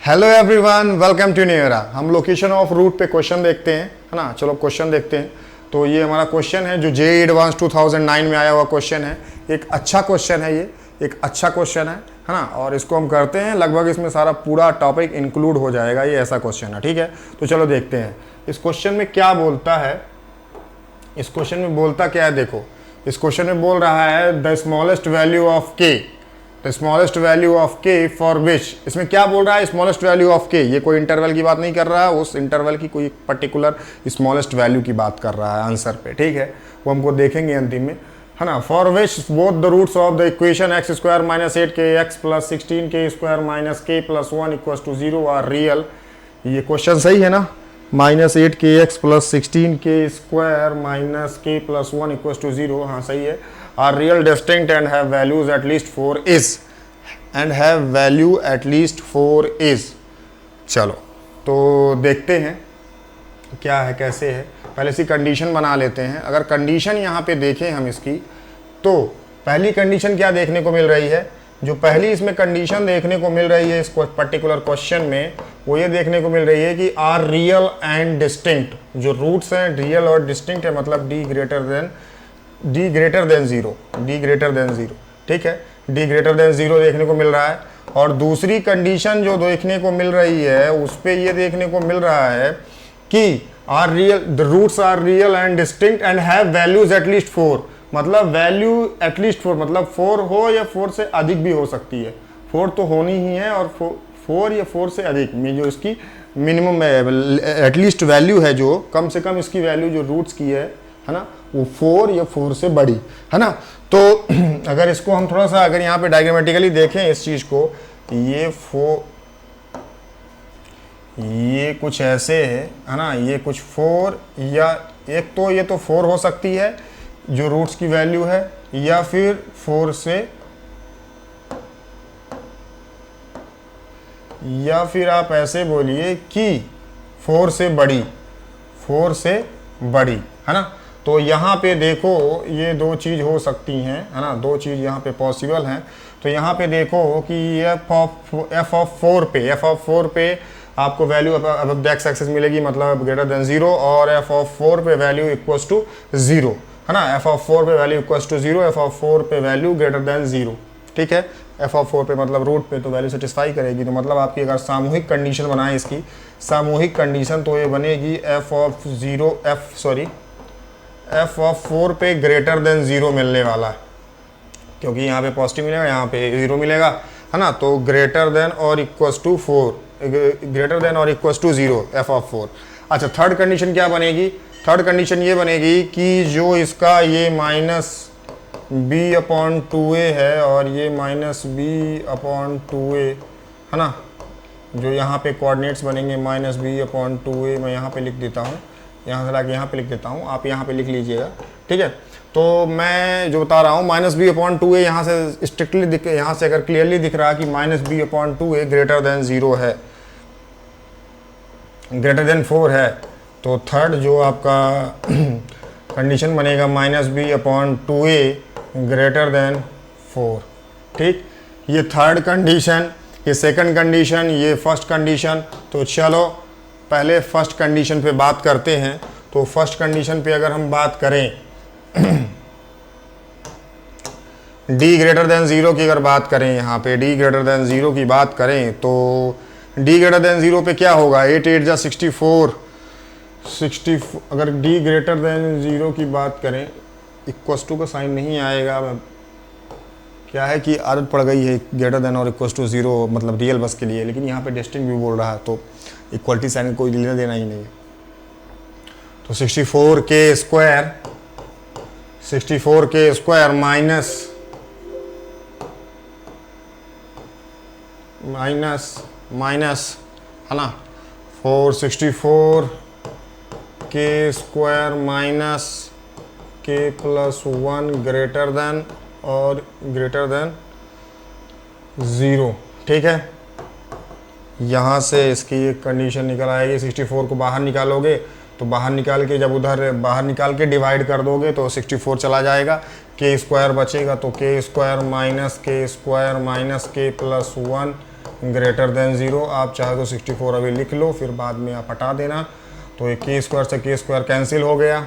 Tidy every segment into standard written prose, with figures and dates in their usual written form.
Hello everyone, welcome to new era. हम location of root पे question देखते हैं, है ना। चलो क्वेश्चन देखते हैं। तो ये हमारा क्वेश्चन है जो जेईई एडवांस 2009 में आया हुआ क्वेश्चन है। एक अच्छा क्वेश्चन है, ये एक अच्छा क्वेश्चन है ना। और इसको हम करते हैं, लगभग इसमें सारा पूरा टॉपिक इंक्लूड हो जाएगा। ये ऐसा क्वेश्चन है, ठीक है। तो चलो देखते हैं इस क्वेश्चन में क्या बोलता है। इस क्वेश्चन में बोलता क्या है, देखो। इस क्वेश्चन में बोल रहा है द स्मॉलेस्ट वैल्यू ऑफ के, द स्मॉलेस्ट वैल्यू ऑफ के फॉर विच। इसमें क्या बोल रहा है, स्मॉलेस्ट वैल्यू ऑफ के। ये कोई इंटरवल की बात नहीं कर रहा है, उस इंटरवल की कोई पर्टिकुलर स्मॉलेस्ट वैल्यू की बात कर रहा है आंसर पे, ठीक है। वो हमको देखेंगे अंतिम में, है ना। For which both the roots of the equation X square minus 8 K X plus 16 K square minus K plus 1 equal to 0 are real. ये क्वेश्चन सही है ना। Minus 8 K X plus 16 K square minus K plus 1 equal to 0, हाँ सही है। Are real distinct and have values at least 4 is, and have value at least 4 is. चलो तो देखते हैं क्या है, कैसे है। पहले सी कंडीशन बना लेते हैं। अगर कंडीशन यहाँ पे देखें हम इसकी, तो पहली कंडीशन क्या देखने को मिल रही है। जो पहली इसमें कंडीशन देखने को मिल रही है इस पर्टिकुलर क्वेश्चन में, वो ये देखने को मिल रही है कि आर रियल एंड डिस्टिंक्ट। जो रूट्स हैं रियल और डिस्टिंक्ट है, मतलब D greater than 0, D greater than 0, ठीक है। डी ग्रेटर देन 0 देखने को मिल रहा है। और दूसरी कंडीशन जो देखने को मिल रही है उस पे ये देखने को मिल रहा है कि are real, the roots are real and distinct and have values at least 4। मतलब वैल्यू एट लीस्ट 4 मतलब 4 हो या 4 से अधिक भी हो सकती है। 4 तो होनी ही है, और 4 या 4 से अधिक में जो इसकी मिनिमम एटलीस्ट वैल्यू है, जो कम से कम इसकी वैल्यू जो रूट्स की है ना, वो 4 या 4 से बड़ी, है ना। तो अगर इसको हम थोड़ा सा अगर यहाँ पे डायग्रामेटिकली देखें इस चीज़ को, ये कुछ ऐसे है ना। ये कुछ 4 या एक तो ये तो 4 हो सकती है जो रूट्स की वैल्यू है, या फिर 4 से, या फिर आप ऐसे बोलिए कि 4 से बड़ी, 4 से बड़ी, है ना। तो यहाँ पे देखो ये दो चीज़ हो सकती हैं, है ना। दो चीज़ यहाँ पे पॉसिबल हैं। तो यहाँ पे देखो कि एफ ऑफ 4 पे आपको वैल्यू अब एक्स एक्सिस मिलेगी, मतलब ग्रेटर देन 0, और एफ ऑफ 4 पे वैल्यू इक्वल्स टू 0, है ना। एफ ऑफ 4 पे value equals to 0, F of 4 पे वैल्यू ग्रेटर देन 0, ठीक है। एफ ऑफ 4 पे मतलब रूट पे तो वैल्यू सेटिस्फाई करेगी। तो मतलब आपकी अगर सामूहिक कंडीशन बनाए इसकी, सामूहिक कंडीशन, तो ये बनेगी एफ ऑफ 4 पे ग्रेटर देन 0 मिलने वाला है, क्योंकि यहाँ पे पॉजिटिव मिलेगा, यहाँ पे 0 मिलेगा, है ना। तो ग्रेटर देन और इक्वल्स टू 4, ग्रेटर देन और इक्वल्स टू 0 एफ ऑफ 4। अच्छा, थर्ड कंडीशन क्या बनेगी। थर्ड कंडीशन ये बनेगी कि जो इसका ये माइनस b/2a है और ये माइनस b/2a, है ना। जो यहाँ पे कोऑर्डिनेट्स बनेंगे माइनस b/2a, मैं यहाँ पे लिख देता हूँ, यहाँ से लाके यहाँ पे लिख देता हूँ, आप यहाँ पे लिख लीजिएगा, ठीक है। तो मैं जो बता रहा हूँ माइनस b/2a, यहाँ से स्ट्रिक्टली दिख, यहाँ से अगर क्लियरली दिख रहा है कि माइनस b/2a ग्रेटर देन 0 है, ग्रेटर देन 4 है, तो थर्ड जो आपका कंडीशन बनेगा माइनस b/2a ग्रेटर देन 4, ठीक। ये थर्ड कंडीशन, ये सेकंड कंडीशन, ये फर्स्ट कंडीशन। तो चलो पहले फर्स्ट कंडीशन पे बात करते हैं। तो फर्स्ट कंडीशन पे अगर हम बात करें d ग्रेटर देन 0 की अगर बात करें, यहाँ पे d ग्रेटर देन 0 की बात करें, तो d ग्रेटर देन 0 पे क्या होगा, 8 8 जा 64, अगर d ग्रेटर देन 0 की बात करें, इक्वस टू का साइन नहीं आएगा। क्या है कि आदत पड़ गई है ग्रेटर देन और इक्वस टू 0 मतलब रियल बस के लिए, लेकिन यहाँ पे डिस्टिंक्ट भी बोल रहा है, तो इक्वलिटी साइन कोई लेना देना ही नहीं है। तो 64 के स्क्वायर माइनस, है ना, 464 के square minus K plus 1 greater than और ग्रेटर देन 0, ठीक है। यहाँ से इसकी एक कंडीशन निकल आएगी। 64 को बाहर निकालोगे तो बाहर निकाल के, जब उधर बाहर निकाल के डिवाइड कर दोगे तो 64 चला जाएगा, के स्क्वायर बचेगा, तो के square minus K plus 1 greater than 0। आप चाहे तो 64 अभी लिख लो, फिर बाद में आप हटा देना। तो ये के स्क्वायर से के स्क्वायर कैंसिल हो गया,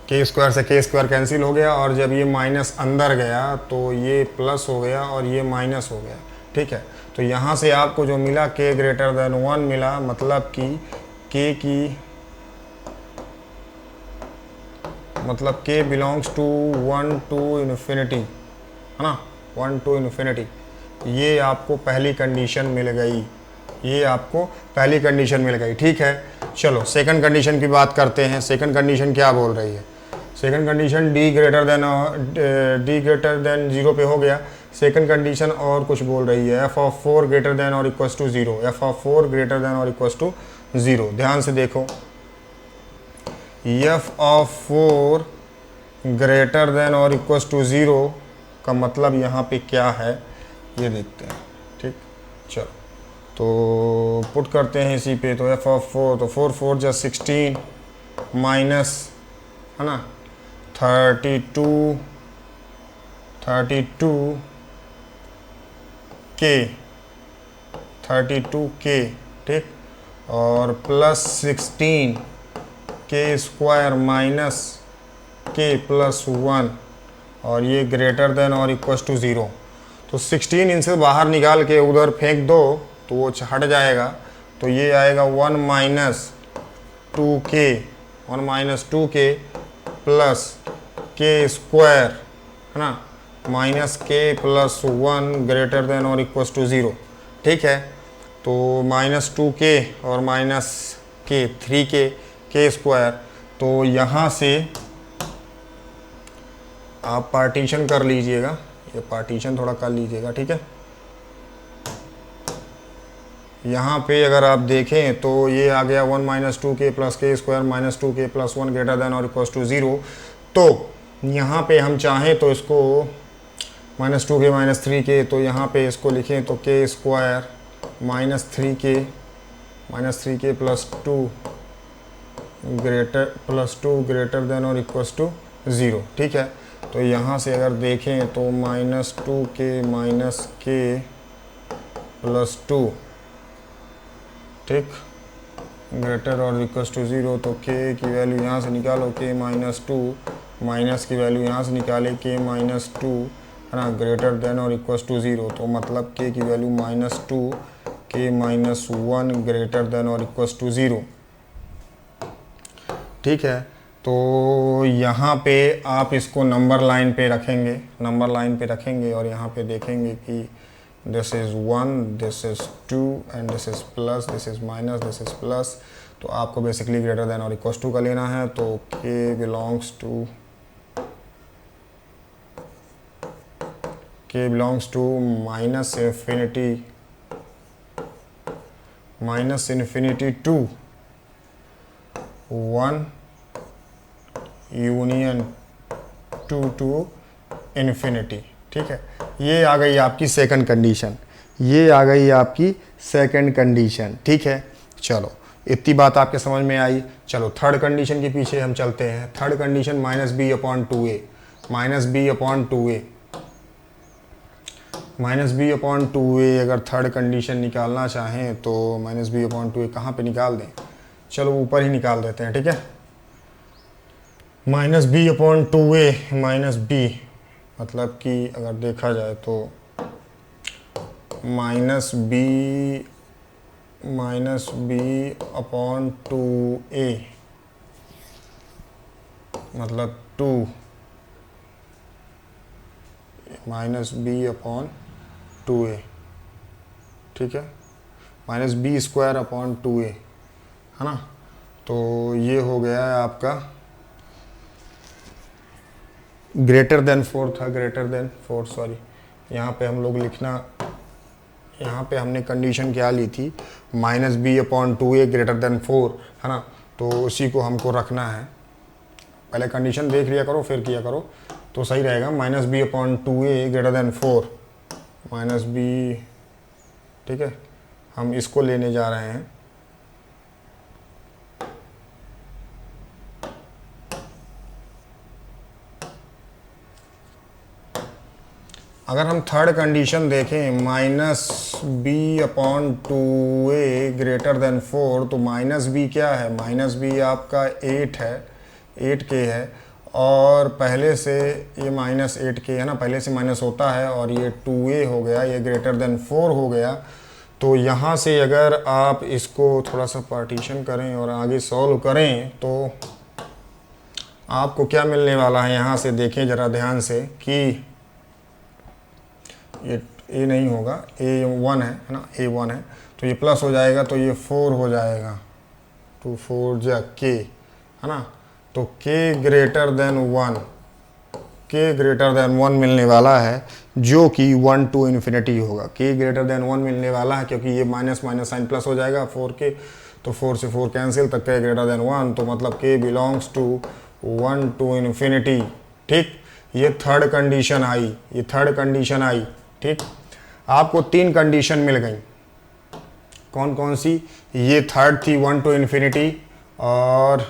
के स्क्वायर से के स्क्वायर कैंसिल हो गया, और जब ये माइनस अंदर गया तो ये प्लस हो गया और ये माइनस हो गया। ठीक है, तो यहाँ से आपको जो मिला के ग्रेटर देन 1 मिला, मतलब कि के की मतलब के बिलोंग्स टू 1 टू इन्फिनिटी, है ना, 1 टू इन्फिनिटी। ये आपको पहली कंडीशन मिल गई, ये आपको पहली कंडीशन मिल गई। ठीक है, चलो सेकंड कंडीशन की बात करते हैं। सेकंड कंडीशन क्या बोल रही है? Second condition D greater than 0 पे हो गया। सेकंड कंडीशन और कुछ बोल रही है, एफ ऑफ 4 ग्रेटर देन और equal to 0, F of 4 greater than और इक्वल टू 0। ध्यान से देखो, एफ ऑफ 4 ग्रेटर देन और इक्वल टू 0 का मतलब यहाँ पे क्या है ये देखते हैं। ठीक, चलो तो पुट करते हैं इसी पे। तो एफ ऑफ 4, तो 4 4 जा 16 माइनस, है ना, 32 के, ठीक, और plus 16 K square minus K plus 1, और ये ग्रेटर देन और इक्वल टू 0। तो 16 इनसे बाहर निकाल के उधर फेंक दो तो वो हट जाएगा। तो ये आएगा 1 माइनस 2 के प्लस के स्क्वायर, है ना, minus K plus 1 greater than और इक्वल टू 0। ठीक है, तो माइनस 2k और माइनस के 3k स्क्वायर। तो यहाँ से आप पार्टीशन कर लीजिएगा, ये पार्टीशन थोड़ा कर लीजिएगा। ठीक है, यहाँ पे अगर आप देखें तो ये आ गया 1 माइनस 2k प्लस के square minus 2k plus 1 greater than और इक्वल टू 0। तो यहाँ पे हम चाहें तो इसको माइनस 2k माइनस 3k, तो यहाँ पे इसको लिखें तो के square minus 3k plus 2 greater than और इक्वल टू 0। ठीक है, तो यहाँ से अगर देखें तो minus 2k minus K plus 2, ठीक, ग्रेटर और इक्वल टू 0। तो के की वैल्यू यहाँ से निकालो, के माइनस 2, माइनस की वैल्यू यहाँ से निकाले के माइनस 2, है ना, ग्रेटर देन और इक्वल टू 0। तो मतलब के की वैल्यू माइनस 2, के माइनस 1 ग्रेटर देन और इक्वल टू 0। ठीक है, तो यहाँ पे आप इसको नंबर लाइन पे रखेंगे, और यहाँ पे देखेंगे कि this is 1, this is 2 and this is plus, this is minus, this is plus. तो आपको बेसिकली ग्रेटर देन और इक्वल टू का लेना है। तो K belongs to minus infinity to 1 union 2 to infinity. ठीक है, ये आ गई आपकी सेकंड कंडीशन। ठीक है, चलो इतनी बात आपके समझ में आई। चलो थर्ड कंडीशन के पीछे हम चलते हैं। Third condition minus B upon 2a अगर थर्ड कंडीशन निकालना चाहें तो माइनस बी अपॉन 2a कहाँ पे निकाल दें? चलो ऊपर ही निकाल देते हैं। ठीक है, minus B upon 2a minus B, मतलब कि अगर देखा जाए तो माइनस बी अपॉन 2a मतलब 2 माइनस बी अपॉन 2a। ठीक है, minus B square upon 2a, है ना। तो ये हो गया है आपका ग्रेटर देन 4 था, ग्रेटर देन 4 सॉरी, यहाँ पे हम लोग लिखना, यहाँ पे हमने कंडीशन क्या ली थी, minus B upon 2a greater than 4, है ना। तो उसी को हमको रखना है। पहले कंडीशन देख लिया करो फिर किया करो तो सही रहेगा। Minus B upon 2a greater than 4 minus b, ठीक है, हम इसको लेने जा रहे हैं। अगर हम थर्ड कंडीशन देखें -b/2a ग्रेटर देन 4, तो -b क्या है, -b आपका 8 है, 8k है, और पहले से ये -8k है ना, पहले से माइनस होता है, और ये 2a हो गया, ये ग्रेटर देन 4 हो गया। तो यहाँ से अगर आप इसको थोड़ा सा पार्टीशन करें और आगे सॉल्व करें तो आपको क्या मिलने वाला है, यहाँ से देखें ज़रा ध्यान से कि ये a नहीं होगा, a1 है ना, a1 है, तो ये प्लस हो जाएगा, तो ये 4 हो जाएगा, 2 4 जा k है ना, तो k greater than 1, k greater than 1 मिलने वाला है, जो कि 1 to इन्फिनिटी होगा। k ग्रेटर देन 1 मिलने वाला है क्योंकि ये माइनस माइनस साइन प्लस हो जाएगा 4k, तो 4 से 4 कैंसिल, तक k ग्रेटर देन 1, तो मतलब k belongs to 1 to infinity. ठीक, ये थर्ड कंडीशन आई, ये थर्ड कंडीशन आई। ठीक, आपको 3 कंडीशन मिल गई, कौन कौन सी, ये थर्ड थी 1 to इन्फिनिटी, और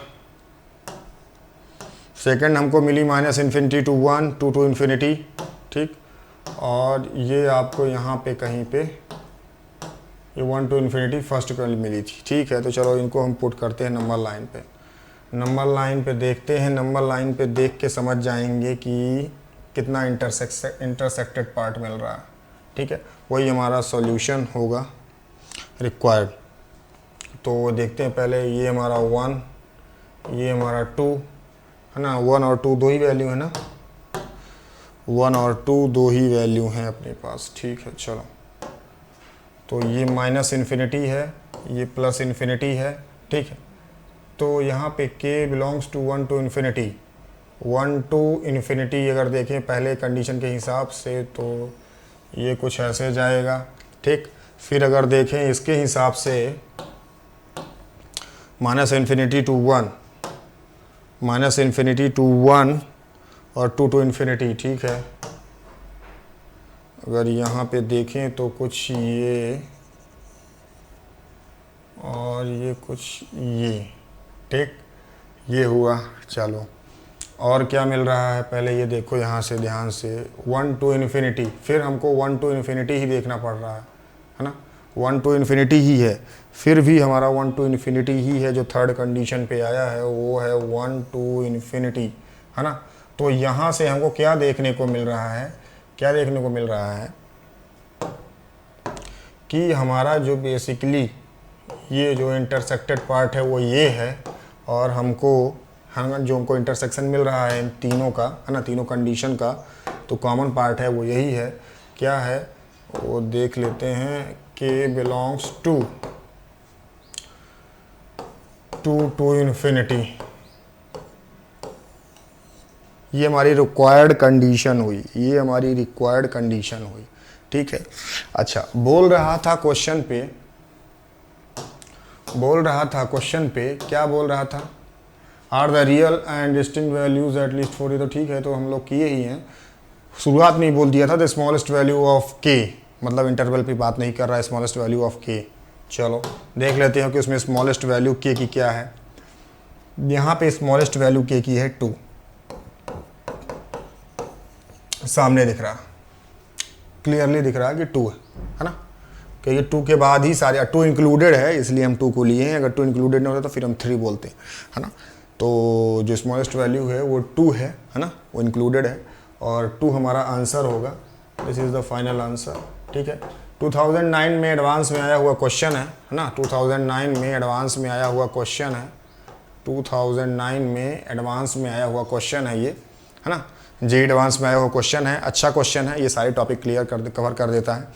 सेकंड हमको मिली -∞ to 1, 2 to इन्फिनिटी। ठीक, और ये आपको यहाँ पे कहीं पे ये 1 to इन्फिनिटी फर्स्ट कल मिली थी। ठीक है, तो चलो इनको हम पुट करते हैं नंबर लाइन पे, नंबर लाइन पे देखते हैं, नंबर लाइन पे देख के समझ जाएंगे कि कितना इंटरसेक्टेड पार्ट मिल रहा है। ठीक है, वही हमारा सॉल्यूशन होगा रिक्वायर्ड। तो देखते हैं पहले, ये हमारा 1, ये हमारा 2 है ना, 1 और 2 दो ही वैल्यू है ना, 1 और 2 दो ही वैल्यू हैं अपने पास। ठीक है, चलो, तो ये -∞ है, ये +∞ है। ठीक है, तो यहाँ पे k belongs to 1 to infinity, 1 to infinity अगर देखें पहले कंडीशन के हिसाब से तो ये कुछ ऐसे जाएगा। ठीक, फिर अगर देखें इसके हिसाब से -∞ to 1, -∞ to 1 और 2 to इन्फिनिटी। ठीक है, अगर यहाँ पे देखें तो कुछ ये और ये कुछ ये। ठीक, ये हुआ। चलो, और क्या मिल रहा है, पहले ये देखो यहाँ से ध्यान से, 1 to इन्फिनिटी, फिर हमको 1 to इन्फिनिटी ही देखना पड़ रहा है ना, 1 to इन्फिनिटी ही है, फिर भी हमारा 1 to इन्फिनिटी ही है, जो थर्ड कंडीशन पे आया है वो है 1 to इन्फिनिटी है ना। तो यहाँ से हमको क्या देखने को मिल रहा है, क्या देखने को मिल रहा है कि हमारा जो बेसिकली ये जो इंटरसेक्टेड पार्ट है वो ये है, और हमको जो हमको इंटरसेक्शन मिल रहा है इन तीनों का है ना, तीनों कंडीशन का, तो कॉमन पार्ट है वो यही है। क्या है वो देख लेते हैं, k belongs to 2 to infinity, ये हमारी रिक्वायर्ड कंडीशन हुई, ये हमारी रिक्वायर्ड कंडीशन हुई। ठीक है, अच्छा, बोल रहा था क्वेश्चन पे, क्या बोल रहा था, are the real and distinct values at least 4, तो ठीक है, तो हम लोग किए ही हैं। शुरुआत में ही बोल दिया था the smallest value of k, मतलब इंटरवल पे बात नहीं कर रहा है, स्मॉलेस्ट वैल्यू ऑफ k। चलो देख लेते हैं कि उसमें स्मॉलेस्ट वैल्यू k की क्या है। यहाँ पे स्मॉलेस्ट वैल्यू k की है 2, सामने दिख रहा, क्लियरली दिख रहा है कि 2 है ना, क्योंकि 2 के बाद ही सारे 2 इंक्लूडेड है, इसलिए हम 2 को लिए हैं। अगर 2 इंक्लूडेड नहीं होता तो फिर हम 3 बोलते हैं, है ना। तो जो स्मॉलेस्ट वैल्यू है वो 2 है ना, वो इंक्लूडेड है, और 2 हमारा आंसर होगा। This is the final answer. ठीक है, 2009 में एडवांस में आया हुआ क्वेश्चन है ना, 2009 में एडवांस में आया हुआ क्वेश्चन है, 2009 में एडवांस में आया हुआ क्वेश्चन है ये, है ना, जे एडवांस में आया हुआ क्वेश्चन है। अच्छा क्वेश्चन है, ये सारे टॉपिक कवर कर देता है।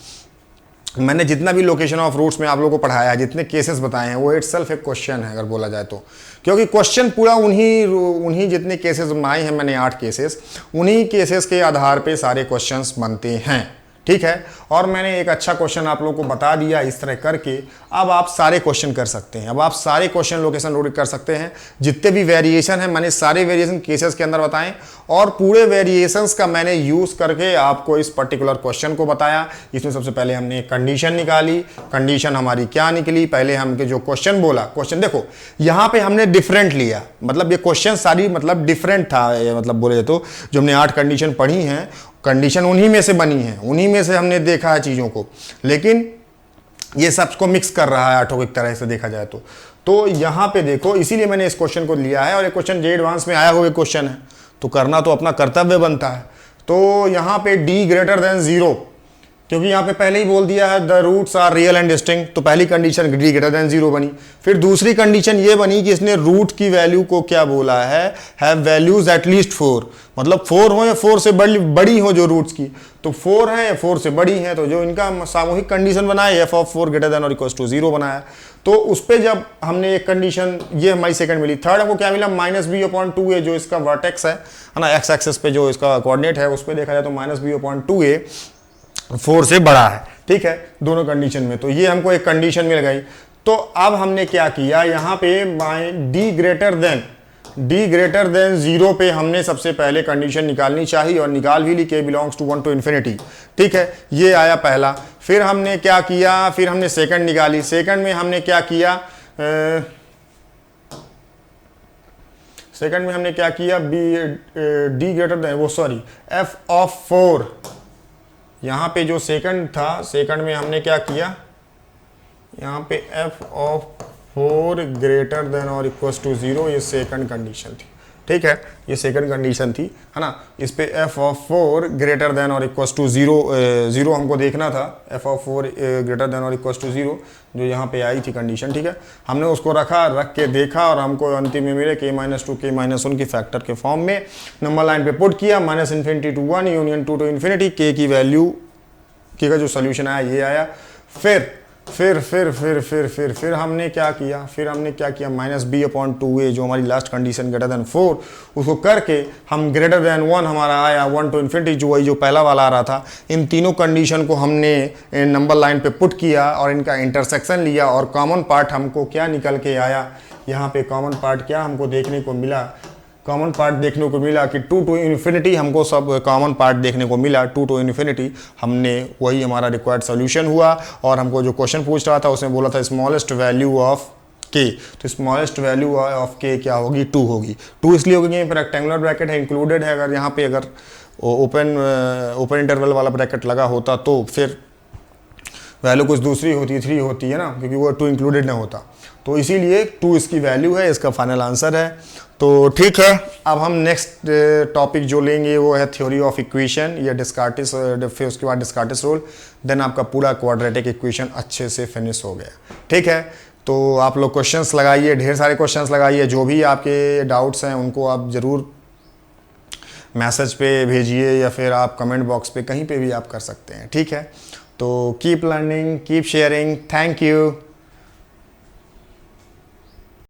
मैंने जितना भी लोकेशन ऑफ रूट्स में आप लोगों को पढ़ाया है, जितने केसेस बताए हैं, वो इटसेल्फ एक क्वेश्चन है अगर बोला जाए तो, क्योंकि क्वेश्चन पूरा उन्हीं जितने केसेस बनाए हैं मैंने 8 केसेस, उन्हीं केसेस के आधार पे सारे क्वेश्चंस बनते हैं। ठीक है, और मैंने एक अच्छा क्वेश्चन आप लोगों को बता दिया इस तरह करके। अब आप सारे क्वेश्चन कर सकते हैं, अब आप सारे क्वेश्चन लोकेशन रूट कर सकते हैं। जितने भी वेरिएशन है मैंने सारे वेरिएशन केसेस के अंदर बताएं, और पूरे वेरिएशंस का मैंने यूज करके आपको इस पर्टिकुलर क्वेश्चन को बताया। इसमें सबसे पहले हमने एक कंडीशन निकाली, कंडीशन हमारी क्या निकली, पहले हमके जो क्वेश्चन बोला, क्वेश्चन देखो यहाँ पे हमने डिफरेंट लिया, मतलब ये क्वेश्चन सारी मतलब डिफरेंट था, मतलब बोले तो जो हमने 8 कंडीशन पढ़ी हैं कंडीशन उन्हीं में से बनी है, उन्हीं में से हमने देखा है चीज़ों को, लेकिन ये सबको मिक्स कर रहा है ऑटो एक तरह से देखा जाए तो यहाँ पे देखो, इसीलिए मैंने इस क्वेश्चन को लिया है और ये क्वेश्चन जे एडवांस में आया हुआ क्वेश्चन है, तो करना तो अपना कर्तव्य बनता है। तो यहाँ पे d ग्रेटर देन 0, क्योंकि यहाँ पे पहले ही बोल दिया है the roots are real and distinct, तो पहली कंडीशन d ग्रेटर देन 0 बनी। फिर दूसरी कंडीशन ये बनी कि इसने रूट की वैल्यू को क्या बोला है, हैव वैल्यूज एट लीस्ट 4, मतलब 4 हो या 4 से बड़ी हो जो रूट्स की, तो 4 है या 4 से बड़ी है, तो जो इनका सामूहिक कंडीशन बनाया एफ ऑफ 4 ग्रेटर देन और इक्वल टू 0 बनाया। तो उस पर जब हमने एक कंडीशन, ये हमारी सेकंड मिली। थर्ड हमको क्या मिला, -b/2a जो इसका वर्टेक्स है ना, एक्स एक्सेस पे जो इसका कोऑर्डिनेट है उस पर देखा जाए तो -b/2a 4 से बड़ा है, ठीक है, दोनों कंडीशन में। तो ये हमको एक कंडीशन मिल गई। तो अब हमने क्या किया, यहाँ पे d ग्रेटर देन 0 पे हमने सबसे पहले कंडीशन निकालनी चाहिए और निकाल भी ली, k belongs to 1 to infinity, ठीक है, ये आया पहला। फिर हमने क्या किया, फिर हमने सेकंड निकाली। सेकंड में हमने क्या किया, d greater than f of 4, यहाँ पे जो सेकंड था, सेकंड में हमने क्या किया, यहाँ पे f ऑफ 4 ग्रेटर देन और इक्वल टू 0, ये सेकंड कंडीशन थी, ठीक है, ये सेकंड कंडीशन थी, है ना। इस पे f ऑफ 4 ग्रेटर देन और इक्वल टू 0 हमको देखना था, f ऑफ 4 ग्रेटर देन और इक्वल टू 0 जो यहाँ पे आई थी कंडीशन, ठीक है, हमने उसको रख के देखा और हमको अंतिम में मिले k-2 k-1 की फैक्टर के फॉर्म में। नंबर लाइन पे पुट किया, -∞ to 1 union 2 to infinity, k की वैल्यू, k का जो सोल्यूशन आया ये आया। फिर हमने क्या किया, -b/2a जो हमारी लास्ट कंडीशन ग्रेटर देन 4, उसको करके हम ग्रेटर देन 1 हमारा आया 1 टू इन्फिनिटी, जो वही जो पहला वाला आ रहा था। इन तीनों कंडीशन को हमने नंबर लाइन पे पुट किया और इनका इंटरसेक्शन लिया और कॉमन पार्ट हमको क्या निकल के आया, यहाँ पे कॉमन पार्ट क्या हमको देखने को मिला, कॉमन पार्ट देखने को मिला कि 2 टू इन्फिनिटी, हमको सब कॉमन पार्ट देखने को मिला 2 टू इन्फिनिटी। हमने वही हमारा रिक्वायर्ड सॉल्यूशन हुआ और हमको जो क्वेश्चन पूछ रहा था उसमें बोला था स्मॉलेस्ट वैल्यू ऑफ k, तो स्मॉलेस्ट वैल्यू ऑफ k क्या होगी, 2 होगी। 2 इसलिए होगी कि रेक्टेंगुलर ब्रैकेट है, इंक्लूडेड है, अगर यहाँ पे अगर ओपन इंटरवल वाला ब्रैकेट लगा होता तो फिर वैल्यू कुछ दूसरी होती, 3 होती है ना, क्योंकि वो 2 इंक्लूडेड ना होता, तो इसीलिए 2 इसकी वैल्यू है, इसका फाइनल आंसर है। तो ठीक है, अब हम नेक्स्ट टॉपिक जो लेंगे वो है थ्योरी ऑफ इक्वेशन या डिस्कार्टिस, फिर उसके बाद डिस्कार्टिस रूल, देन आपका पूरा क्वाड्रेटिक इक्वेशन अच्छे से फिनिश हो गया, ठीक है। तो आप लोग क्वेश्चंस लगाइए, ढेर सारे क्वेश्चंस लगाइए, जो भी आपके डाउट्स हैं उनको आप ज़रूर मैसेज पे भेजिए या फिर आप कमेंट बॉक्स पे कहीं पे भी आप कर सकते हैं, ठीक है। तो keep learning, keep sharing, thank you.